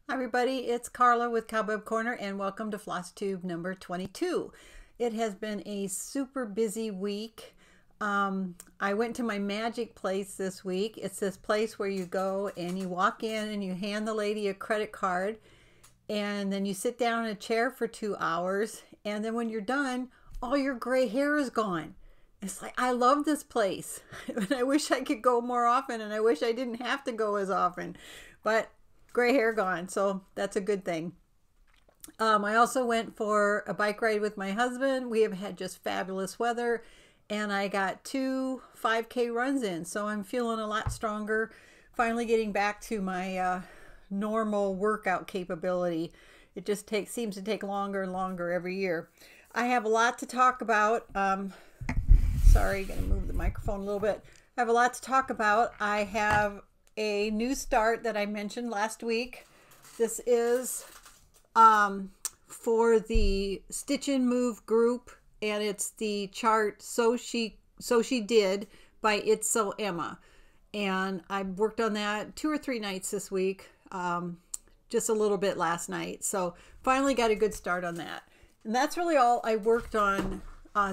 Hi everybody, it's Carla with Cobweb Corner and welcome to FlossTube number 22. It has been a super busy week. I went to my magic place this week. It's this place where you go and you walk in and you hand the lady a credit card and then you sit down in a chair for 2 hours, and then when you're done, all your gray hair is gone. It's like, I love this place and I wish I could go more often, and I wish I didn't have to go as often, but gray hair gone, so that's a good thing. I also went for a bike ride with my husband. We have had just fabulous weather, and I got 2 5K runs in, so I'm feeling a lot stronger, finally getting back to my normal workout capability. It just seems to take longer and longer every year. I have a lot to talk about. Sorry, gonna move the microphone a little bit. I have a lot to talk about. I have a new start that I mentioned last week. This is for the Stitch and Move group, and it's the chart So She Did by It's So Emma. And I worked on that 2 or 3 nights this week, just a little bit last night. So finally got a good start on that. And that's really all I worked on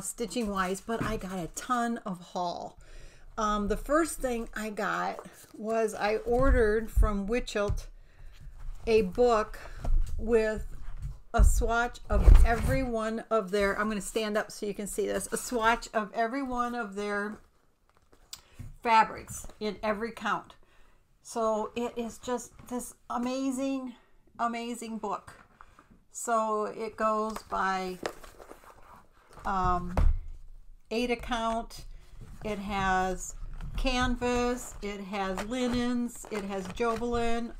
stitching wise, but I got a ton of haul. The first thing I got was I ordered from Witchelt a book with a swatch of every one of their, I'm going to stand up so you can see this, a swatch of every one of their fabrics in every count. So it is just this amazing, amazing book. So it goes by 8 count. It has canvas, it has linens, it has Jobelin,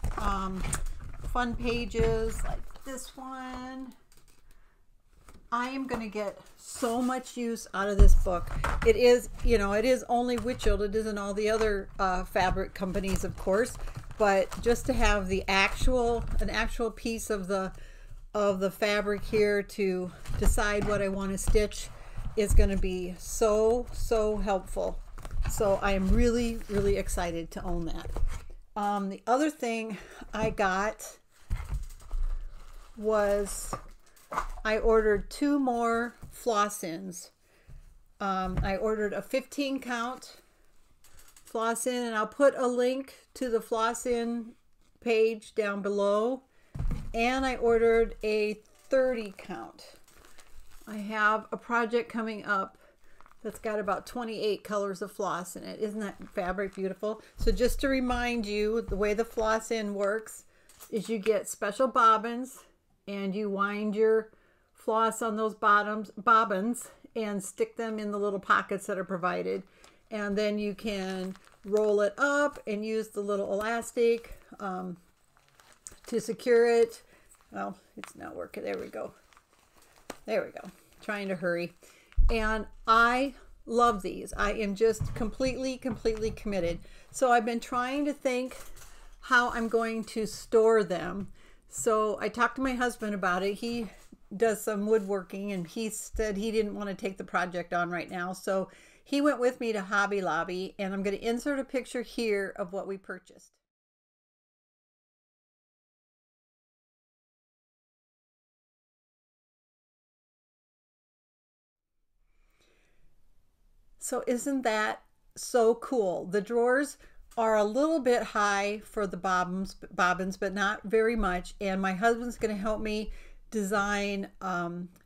fun pages like this one. I am going to get so much use out of this book. It is, you know, it is only Witchelt. It isn't all the other fabric companies, of course, but just to have the an actual piece of the fabric here to decide what I want to stitch is going to be so helpful. So I am really excited to own that. The other thing I got was I ordered 2 more floss ins. I ordered a 15 count floss in, and I'll put a link to the floss in page down below. And I ordered a 30 count. I have a project coming up that's got about 28 colors of floss in it. Isn't that fabric beautiful? So just to remind you, the way the floss in works is you get special bobbins and you wind your floss on those bobbins and stick them in the little pockets that are provided. And then you can roll it up and use the little elastic to secure it. Well, it's not working. There we go. There we go. Trying to hurry. And I love these. I am just completely committed. So I've been trying to think how I'm going to store them. So I talked to my husband about it. He does some woodworking, and he said he didn't want to take the project on right now. So he went with me to Hobby Lobby, and I'm going to insert a picture here of what we purchased. So isn't that so cool? The drawers are a little bit high for the bobbins, but not very much. And my husband's going to help me design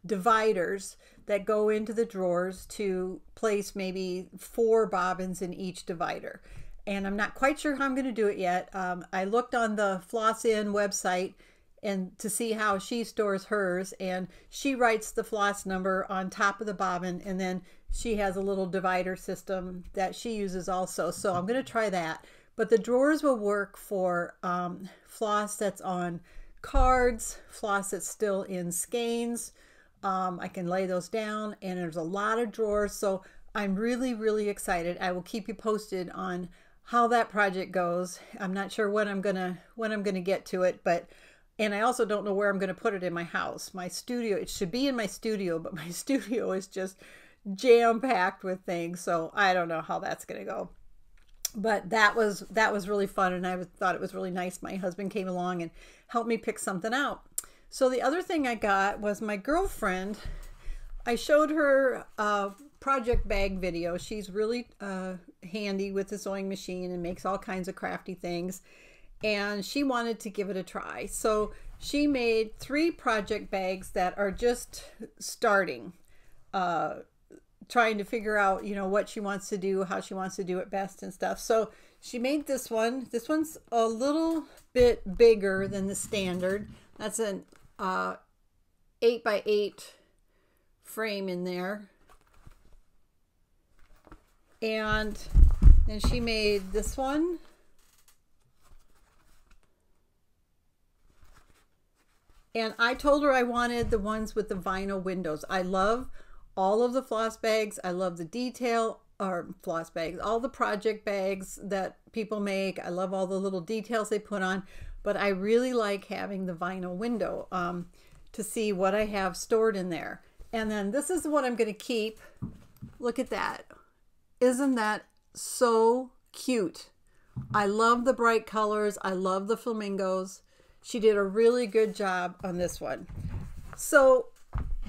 dividers that go into the drawers to place maybe 4 bobbins in each divider. And I'm not quite sure how I'm going to do it yet. I looked on the Floss In website and to see how she stores hers, and she writes the floss number on top of the bobbin, and then she has a little divider system that she uses also. So I'm going to try that. But the drawers will work for floss that's on cards, floss that's still in skeins. I can lay those down, and there's a lot of drawers. So I'm really excited. I will keep you posted on how that project goes. I'm not sure when I'm gonna get to it, and I also don't know where I'm going to put it in my house. My studio, it should be in my studio, but my studio is just jam-packed with things, so I don't know how that's going to go. But that was really fun, and I thought it was really nice. My husband came along and helped me pick something out. So the other thing I got was my girlfriend. I showed her a project bag video. She's really handy with the sewing machine and makes all kinds of crafty things, and she wanted to give it a try. So she made 3 project bags that are just starting, trying to figure out, you know, what she wants to do, how she wants to do it best and stuff. So she made this one. This one's a little bit bigger than the standard. That's an 8x8 frame in there. And then she made this one. And I told her I wanted the ones with the vinyl windows. I love all of the floss bags. I love the detail, or floss bags, all the project bags that people make. I love all the little details they put on, but I really like having the vinyl window to see what I have stored in there. And then this is what I'm going to keep. Look at that. Isn't that so cute? I love the bright colors. I love the flamingos. She did a really good job on this one. So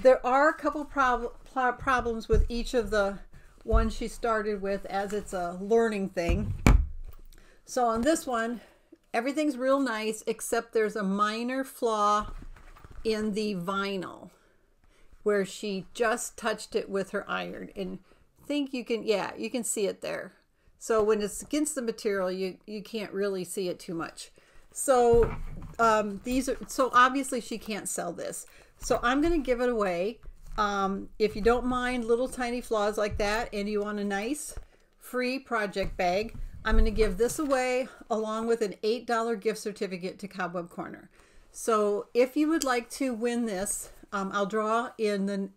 there are a couple problems with each of the ones she started with, as it's a learning thing. So on this one, everything's real nice, except there's a minor flaw in the vinyl where she just touched it with her iron, and think you can, yeah, you can see it there. So when it's against the material, you can't really see it too much. So these are, so obviously she can't sell this. So I'm going to give it away. If you don't mind little tiny flaws like that and you want a nice free project bag, I'm going to give this away along with an $8 gift certificate to Cobweb Corner. So if you would like to win this, I'll draw in the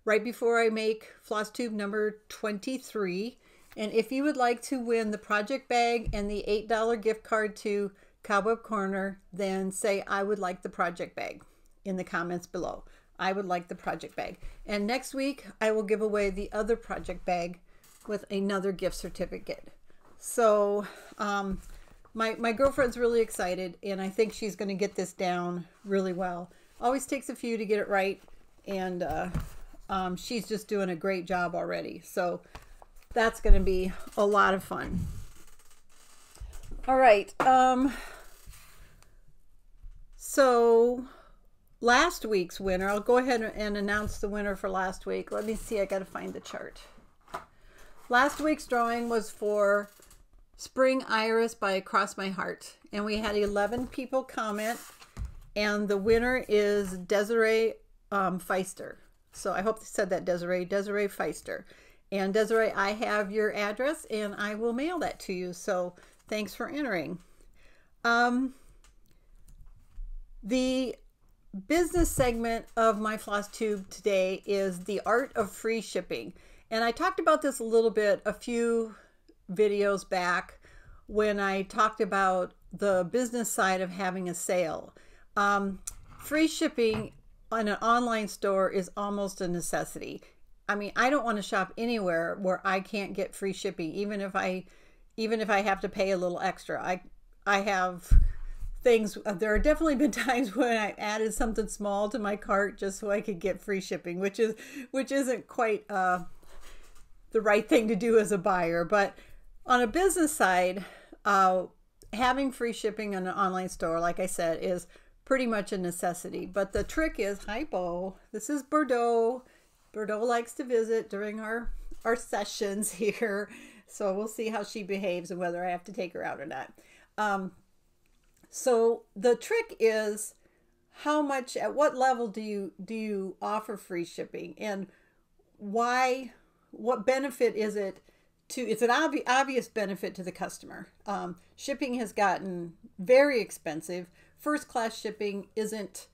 right before I make FlossTube number 23. And if you would like to win the project bag and the $8 gift card to Cobweb Corner, then say I would like the project bag in the comments below. I would like the project bag. And next week I will give away the other project bag with another gift certificate. So my girlfriend's really excited, and I think she's going to get this down really well. Always takes a few to get it right, and she's just doing a great job already. So that's going to be a lot of fun. All right. So last week's winner, I'll go ahead and announce the winner for last week. Let me see. I got to find the chart. Last week's drawing was for Spring Iris by Across My Heart. And we had 11 people comment. And the winner is Desiree Feister. So I hope they said that, Desiree Feister. And Desiree, I have your address and I will mail that to you. So thanks for entering. The business segment of my FlossTube today is the art of free shipping. And I talked about this a little bit a few videos back when I talked about the business side of having a sale. Free shipping on an online store is almost a necessity. I mean, I don't want to shop anywhere where I can't get free shipping, even if I have to pay a little extra. I have things, there have definitely been times when I added something small to my cart just so I could get free shipping, which isn't quite the right thing to do as a buyer. But on a business side, having free shipping on an online store, like I said, is pretty much a necessity. But the trick is, hi Bo, this is Bordeaux. Bordeaux likes to visit during our sessions here. So we'll see how she behaves and whether I have to take her out or not. So the trick is how much, at what level do you offer free shipping, and why, what benefit is it to, it's an obvious benefit to the customer. Shipping has gotten very expensive. First class shipping isn't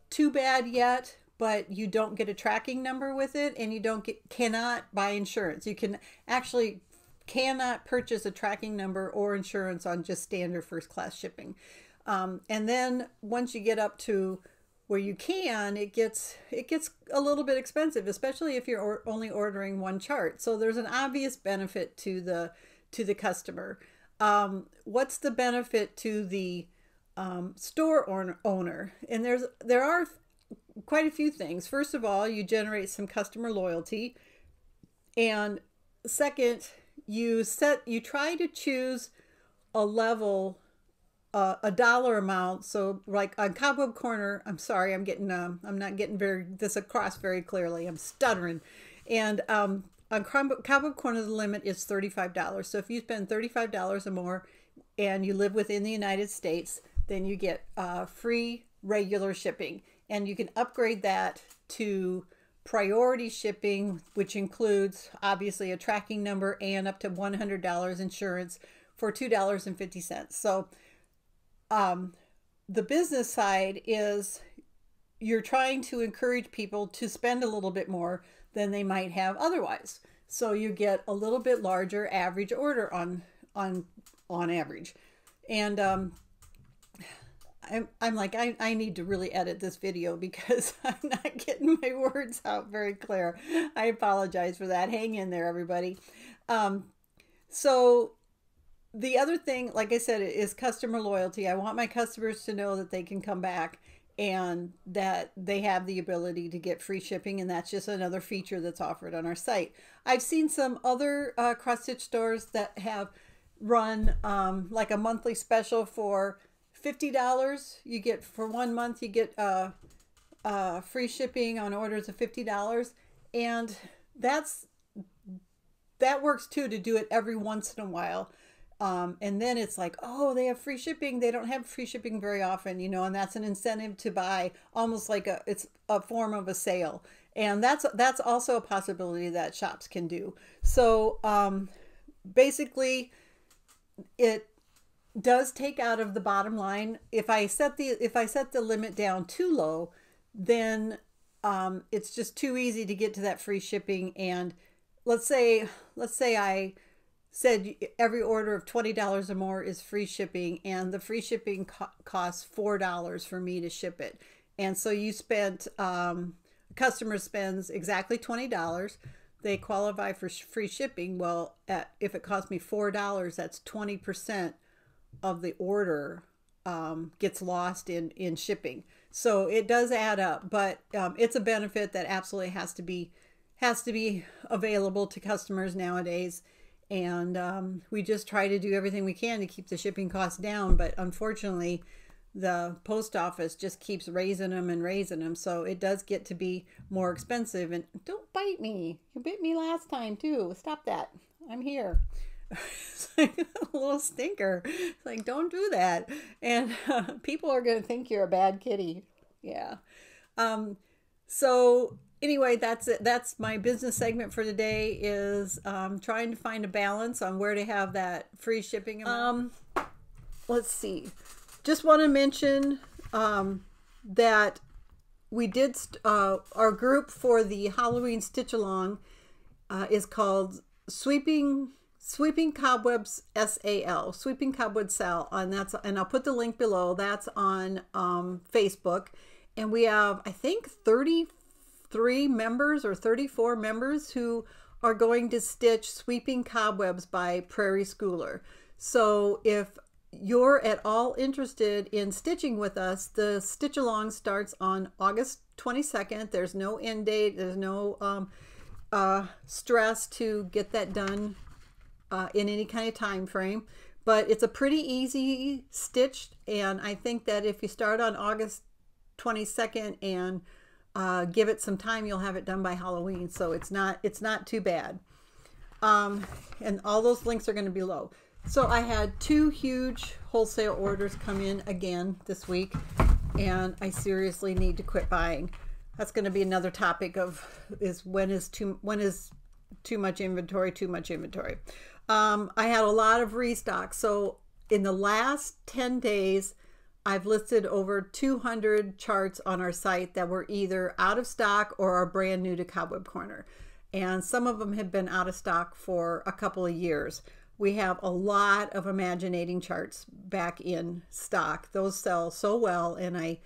too bad yet, but you don't get a tracking number with it, and you cannot buy insurance. You cannot purchase a tracking number or insurance on just standard first class shipping. And then once you get up to where you can, it gets a little bit expensive, especially if you're only ordering one chart. So there's an obvious benefit to to the customer. What's the benefit to the store owner? And there are quite a few things. First of all, you generate some customer loyalty, and second, you try to choose a level, a dollar amount. So like on Cobweb Corner, I'm sorry, I'm not getting this across very clearly. I'm stuttering. And on Cobweb Corner, the limit is $35. So if you spend $35 or more and you live within the United States, then you get free regular shipping. And you can upgrade that to priority shipping, which includes obviously a tracking number and up to $100 insurance for $2.50. So the business side is you're trying to encourage people to spend a little bit more than they might have otherwise. So you get a little bit larger average order on average. And I'm like, I need to really edit this video because I'm not getting my words out very clear. I apologize for that. Hang in there, everybody. So the other thing, like I said, is customer loyalty. I want my customers to know that they can come back and that they have the ability to get free shipping, and that's just another feature that's offered on our site. I've seen some other cross-stitch stores that have run like a monthly special for $50. You get, for 1 month, you get free shipping on orders of $50, and that works too, to do it every once in a while. And then it's like, oh, they have free shipping. They don't have free shipping very often, you know, and that's an incentive to buy, almost like it's a form of a sale. And that's also a possibility that shops can do. So basically, it does take out of the bottom line. If I set the limit down too low, then it's just too easy to get to that free shipping. And let's say I said every order of $20 or more is free shipping, and the free shipping costs $4 for me to ship it. And so you spent, customer spends exactly $20. They qualify for free shipping. Well, if it costs me $4, that's 20% of the order gets lost in shipping. So it does add up, but it's a benefit that absolutely has to be available to customers nowadays. And we just try to do everything we can to keep the shipping costs down, but unfortunately the post office just keeps raising them and raising them, so it does get to be more expensive. And don't bite me, you bit me last time too. Stop that, I'm here. It's like a little stinker. It's like, don't do that, and people are going to think you're a bad kitty. Yeah. So anyway, that's it. That's my business segment for today, is trying to find a balance on where to have that free shipping amount. Let's see. Just want to mention that we did our group for the Halloween stitch along is called Sweeping Cobwebs SAL, Sweeping Cobweb SAL, and I'll put the link below. That's on Facebook, and we have, I think, 33 members or 34 members who are going to stitch Sweeping Cobwebs by Prairie Schooler. So if you're at all interested in stitching with us, the stitch along starts on August 22nd. There's no end date. There's no stress to get that done in any kind of time frame, but it's a pretty easy stitch. And I think that if you start on August 22nd and give it some time, you'll have it done by Halloween. So it's not too bad. And all those links are going to be below. So I had 2 huge wholesale orders come in again this week, and I seriously need to quit buying. That's going to be another topic of when is too much inventory, too much inventory. I had a lot of restock. So in the last 10 days, I've listed over 200 charts on our site that were either out of stock or are brand new to Cobweb Corner. And some of them have been out of stock for a couple of years. We have a lot of imaginating charts back in stock. Those sell so well, and I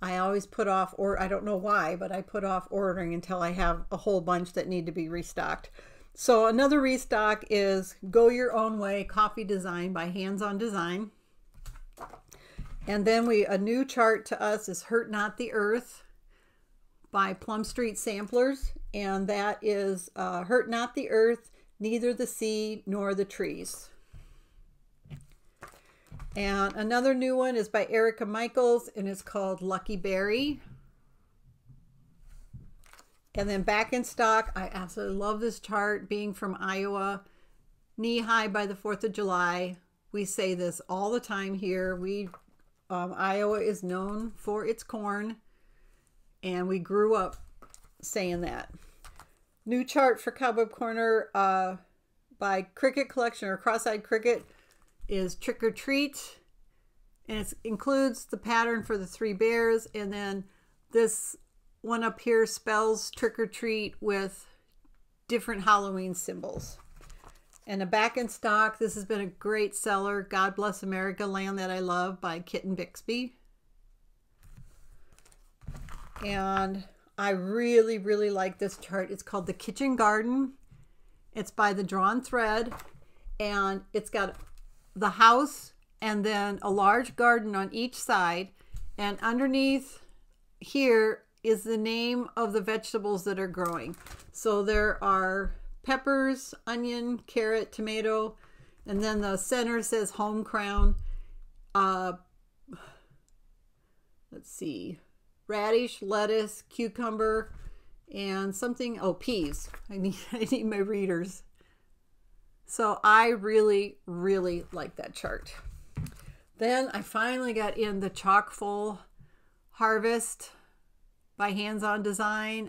always put off, or I don't know why, but I put off ordering until I have a whole bunch that need to be restocked. So another restock is Go Your Own Way Coffee Design by Hands On Design. And then a new chart to us is Hurt Not the Earth by Plum Street Samplers. And that is Hurt Not the Earth, Neither the Sea Nor the Trees. And another new one is by Erica Michaels, and it's called Lucky Berry. And then back in stock, I absolutely love this chart, being from Iowa, knee high by the 4th of July. We say this all the time here. Iowa is known for its corn, and we grew up saying that. New chart for Cobweb Corner by Cricket Collection, or Cross-Eyed Cricket, is Trick or Treat. And it includes the pattern for the 3 bears, and then this one up here spells trick or treat with different Halloween symbols. And a back in stock, this has been a great seller, God Bless America, Land That I Love by Kitten Bixby. And I really, really like this chart. It's called The Kitchen Garden. It's by The Drawn Thread, and it's got the house and then a large garden on each side. And underneath here is the name of the vegetables that are growing. So there are peppers, onion, carrot, tomato, and then the center says Home Crown. Let's see, radish, lettuce, cucumber, and something, oh, peas. I need my readers. So I really, really like that chart. Then I finally got in the Chock Full Harvest by Hands On Design.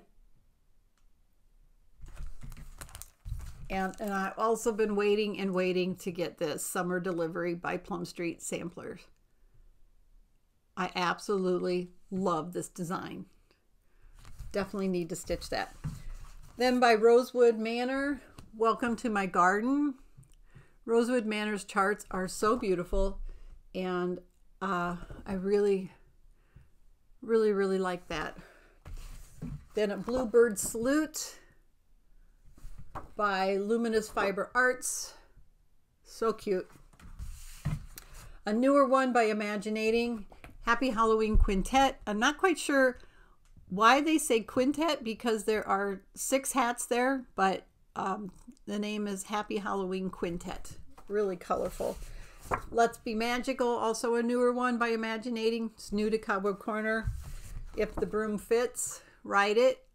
And I've also been waiting and waiting to get this Summer Delivery by Plum Street Samplers. I absolutely love this design. Definitely need to stitch that. Then by Rosewood Manor, Welcome to My Garden. Rosewood Manor's charts are so beautiful, and I really, really, really like that. Then a Bluebird Salute by Luminous Fiber Arts. So cute. A newer one by Imaginating, Happy Halloween Quintet. I'm not quite sure why they say quintet, because there are 6 hats there, but the name is Happy Halloween Quintet. Really colorful. Let's Be Magical, also a newer one by Imaginating. It's new to Cobweb Corner. If the Broom Fits, Ride It.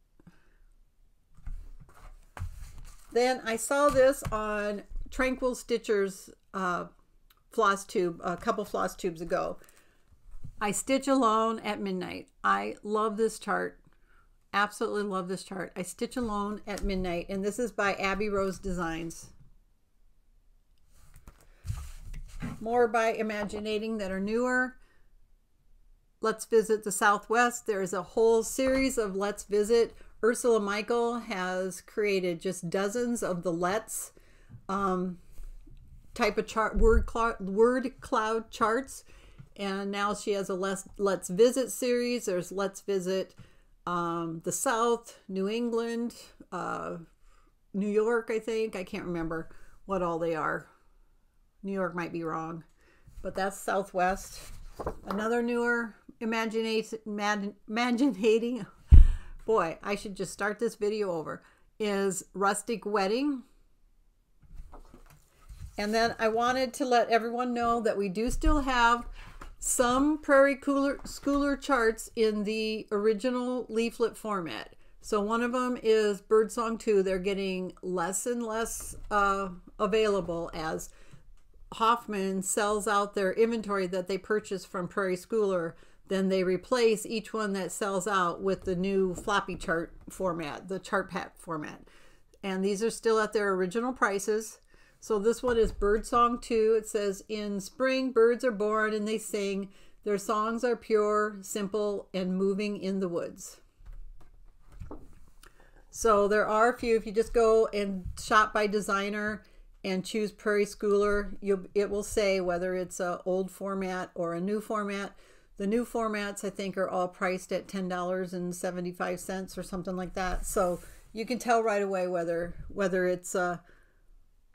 Then I saw this on Tranquil Stitcher's FlossTube a couple FlossTubes ago. I Stitch Alone at Midnight. I love this chart. Absolutely love this chart. I Stitch Alone at Midnight, and this is by Abby Rose Designs. More by Imaginating that are newer. Let's Visit the Southwest. There's a whole series of Let's Visit. Ursula Michael has created just dozens of the Let's type of chart, word cloud charts. And now she has a Let's Visit series. There's Let's Visit the South, New England, New York, I think. I can't remember what all they are. New York might be wrong, but that's Southwest. Another newer Imaginating, boy, I should just start this video over, is Rustic Wedding. And then I wanted to let everyone know that we do still have some Prairie Schooler charts in the original leaflet format. So one of them is Birdsong 2. They're getting less and less available as Hoffman sells out their inventory that they purchased from Prairie Schooler. Then they replace each one that sells out with the new floppy chart format, the chart pack format. And these are still at their original prices. So this one is Birdsong 2. It says, in spring, birds are born and they sing. Their songs are pure, simple, and moving in the woods. So there are a few. If you just go and shop by designer and choose Prairie Schooler, it will say whether it's an old format or a new format. The new formats, I think, are all priced at $10.75 or something like that. So you can tell right away whether it's a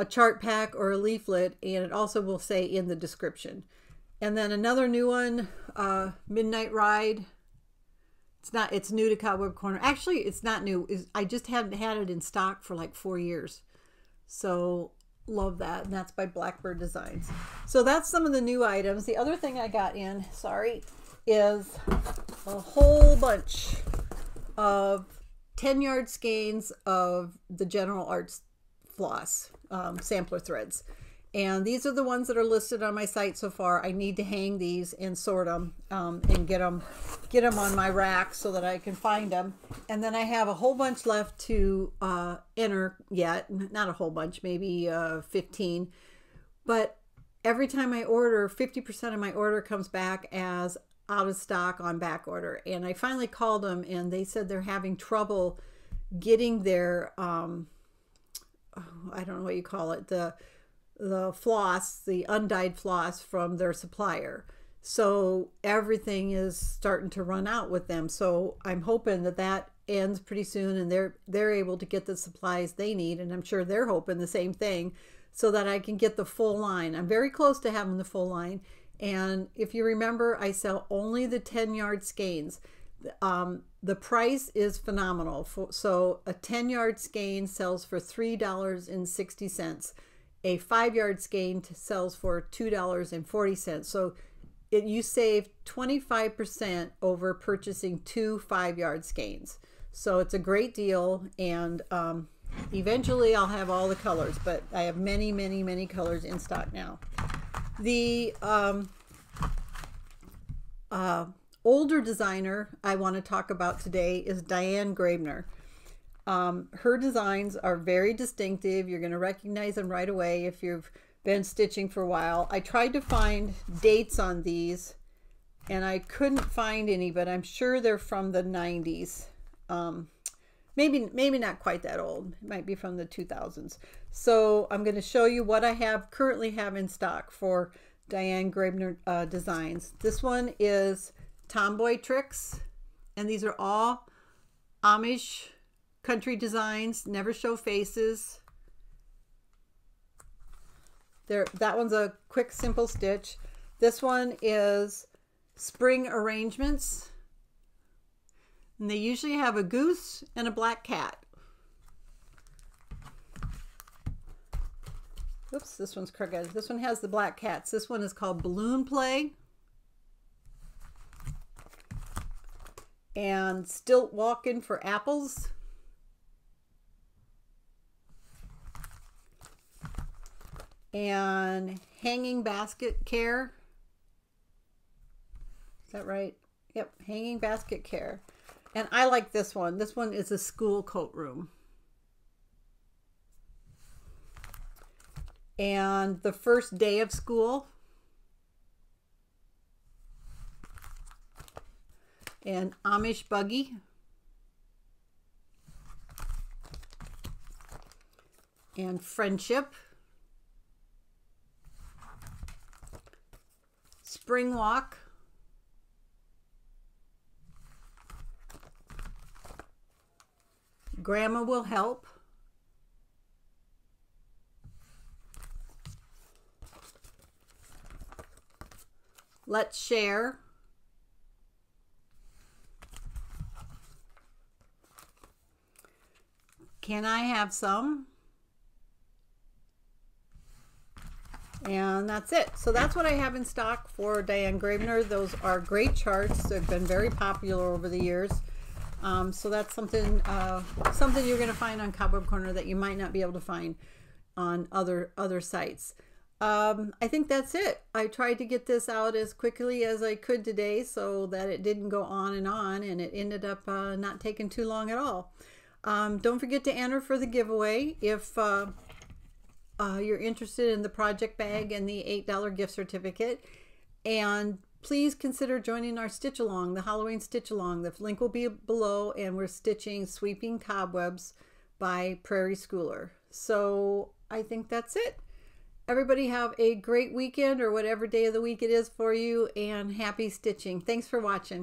chart pack or a leaflet, and it also will say in the description. And then another new one, Midnight Ride. It's new to Cobweb Corner. Actually, it's not new. I just haven't had it in stock for like 4 years. So love that. And that's by Blackbird Designs. So that's some of the new items. The other thing I got in, is a whole bunch of 10-yard skeins of the General Arts floss sampler threads. And these are the ones that are listed on my site so far. I need to hang these and sort them and get them on my rack so that I can find them. And then I have a whole bunch left to enter yet. Not a whole bunch, maybe 15. But every time I order, 50% of my order comes back as out of stock on back order. And I finally called them, and they said they're having trouble getting their, I don't know what you call it, the floss, the undyed floss from their supplier. So everything is starting to run out with them. So I'm hoping that ends pretty soon, and they're able to get the supplies they need, and I'm sure they're hoping the same thing, so that I can get the full line. I'm very close to having the full line. And if you remember, I sell only the 10-yard skeins. The price is phenomenal. So a 10-yard skein sells for $3.60. A 5-yard skein sells for $2.40. So you save 25% over purchasing 2 5-yard skeins. So it's a great deal, and eventually I'll have all the colors, but I have many, many, many colors in stock now. The older designer I want to talk about today is Diane Grabner. Her designs are very distinctive. You're going to recognize them right away if you've been stitching for a while. I tried to find dates on these, and I couldn't find any, but I'm sure they're from the 90s. Maybe not quite that old. It might be from the 2000s. So I'm going to show you what I currently have in stock for Diane Grabner designs. This one is Tomboy Tricks, and these are all Amish country designs, never show faces. That one's a quick, simple stitch. This one is Spring Arrangements, and they usually have a goose and a black cat. Oops, this one's crooked. This one has the black cats. This one is called Balloon Play. And Stilt Walkin' for Apples. And Hanging Basket Care. Is that right? Yep, Hanging Basket Care. And I like this one. This one is a school coat room. And The First Day of School. And Amish Buggy. And Friendship. Spring Walk. Grandma Will Help. Let's Share. Can I Have Some? And that's it. So that's what I have in stock for Diane Grabner. Those are great charts. They've been very popular over the years. So that's something you're going to find on Cobweb Corner that you might not be able to find on other sites. I think that's it. I tried to get this out as quickly as I could today so that it didn't go on, and it ended up not taking too long at all. Don't forget to enter for the giveaway if you're interested in the project bag and the $8 gift certificate. And please consider joining our stitch along, the Halloween stitch along. The link will be below, and we're stitching Sweeping Cobwebs by Prairie Schooler. So I think that's it. Everybody have a great weekend, or whatever day of the week it is for you, and happy stitching. Thanks for watching.